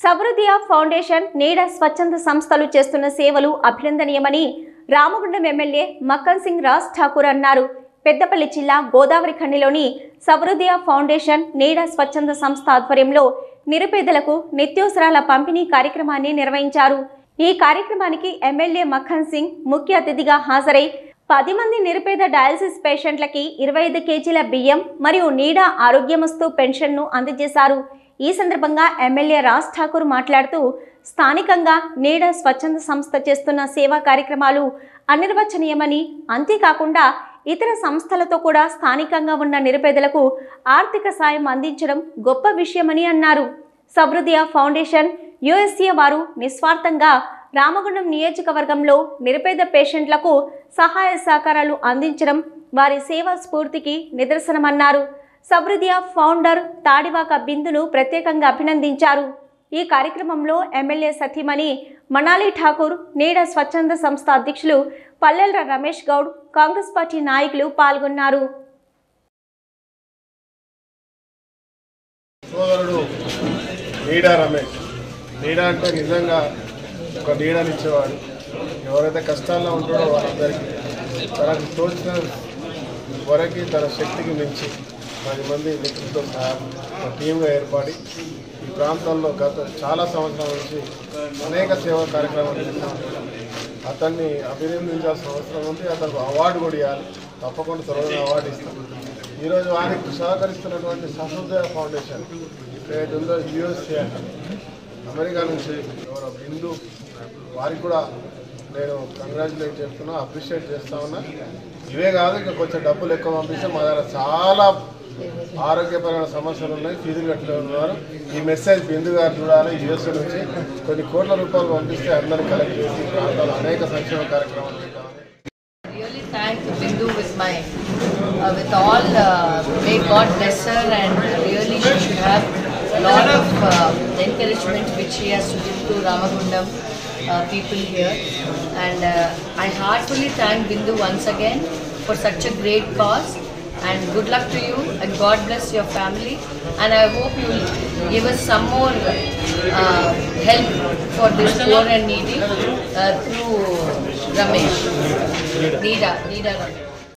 సబరుదియా foundation నీడ స్వచ్ఛంద సంస్థలు చేస్తున్న సేవలు అభినందనీయమని రామగుండం ఎమ్మెల్యే మక్కన్ సింగ్ రాజ్ ఠాకూర్ అన్నారు. పెద్దపల్లి జిల్లా గోదావరి ఖండిలోని సబరుదియా ఫౌండేషన్ నీడ స్వచ్ఛంద సంస్థ ఆధ్వర్యంలో నిరుపేదలకు నిత్యావసరాల పంపిణీ కార్యక్రమాన్ని నిర్వహించారు. ఈ కార్యక్రమానికి ఎమ్మెల్యే మక్కన్ సింగ్ ముఖ్య అతిథిగా హాజరై 10 మంది నిరుపేద డయాలసిస్ పేషెంట్లకి 25 కేజీల బియ్యం మరియు నీడ ఆరోగ్యమస్తు పెన్షన్ను అందజేశారు. ఈ సందర్భంగా ఎమ్మెల్యే రాజ్ ఠాకూర్ మాట్లాడుతూ స్థానికంగా నీడ స్వచ్ఛంద సంస్థ చేస్తున్న సేవా కార్యక్రమాలు అనిర్వచనీయమని, అంతేకాకుండా ఇతర సంస్థలతో కూడా స్థానికంగా ఉన్న నిరుపేదలకు ఆర్థిక సాయం అందించడం గొప్ప విషయమని అన్నారు. సబరుదియా ఫౌండేషన్ యుఎస్ఏ వారు నిస్వార్థంగా రామగుండం నియోజకవర్గంలో నిరుపేద పేషెంట్లకు సహాయ సహకారాలు అందించడం వారి సేవా స్ఫూర్తికి నిదర్శనమన్నారు. సబరుదియా ఫౌండర్ తాడివాక బిందును ప్రత్యేకంగా అభినందించారు. ఈ కార్యక్రమంలో ఎమ్మెల్యే సతీమణి మనాలి ఠాకూర్, నీడ స్వచ్ఛంద సంస్థ అధ్యక్షులు పల్లెల రమేష్ గౌడ్, కాంగ్రెస్ పార్టీ నాయకులు పాల్గొన్నారు. నీడ అంటే నిజంగా ఒక నీడనిచ్చేవాడు. ఎవరైతే కష్టాల్లో ఉంటారో వాళ్ళందరికీ తనకు తోచిన వరకు తన శక్తికి మించి 10 మంది మిత్రులతో సహా ఒక టీమ్గా ఏర్పడి ఈ ప్రాంతంలో గత చాలా సంవత్సరాల నుంచి అనేక సేవా కార్యక్రమాలు చేస్తున్నాం. అతన్ని అభినందించాల్సిన అవసరం ఉంది. అతనికి అవార్డు కూడా ఇవ్వాలి. తప్పకుండా త్వరగా అవార్డు ఇస్తాం. ఈరోజు వారికి సహకరిస్తున్నటువంటి సబరుదియా ఫౌండేషన్ ఏదైతే ఉందో యుఎస్ఏ అమెరికా నుంచి ఎవరో బిందు, వారికి కూడా నేను కంగ్రాచులేట్ చేస్తున్నా, అప్రిషియేట్ చేస్తా ఉన్నా. ఇవే కాదు, ఇంకా కొంచెం డబ్బులు ఎక్కువ పంపిస్తే మా దగ్గర చాలా ఆరోగ్యపరమైన సమస్యలు ఉన్నాయి, ఫీజులు కట్టుకున్నారు. ఈ మెసేజ్ బిందు గారు చూడాలి. యుఎస్ఏ నుంచి కొన్ని కోట్ల రూపాయలు పంపిస్తే అందరినీ కలెక్ట్ చేసి ప్రాంతాల్లో అనేక సంక్షేమ కార్యక్రమాలు చేస్తామని. Really thank Bindu with all may God bless her, and really she should have a lot of encouragement which she has to give to Ramagundam people here. And I heartfully thank Bindu once again for such a great cause, and good luck to you, and God bless your family, and I hope you will give us some more help for this poor and needy through Ramesh, Nida Ramesh.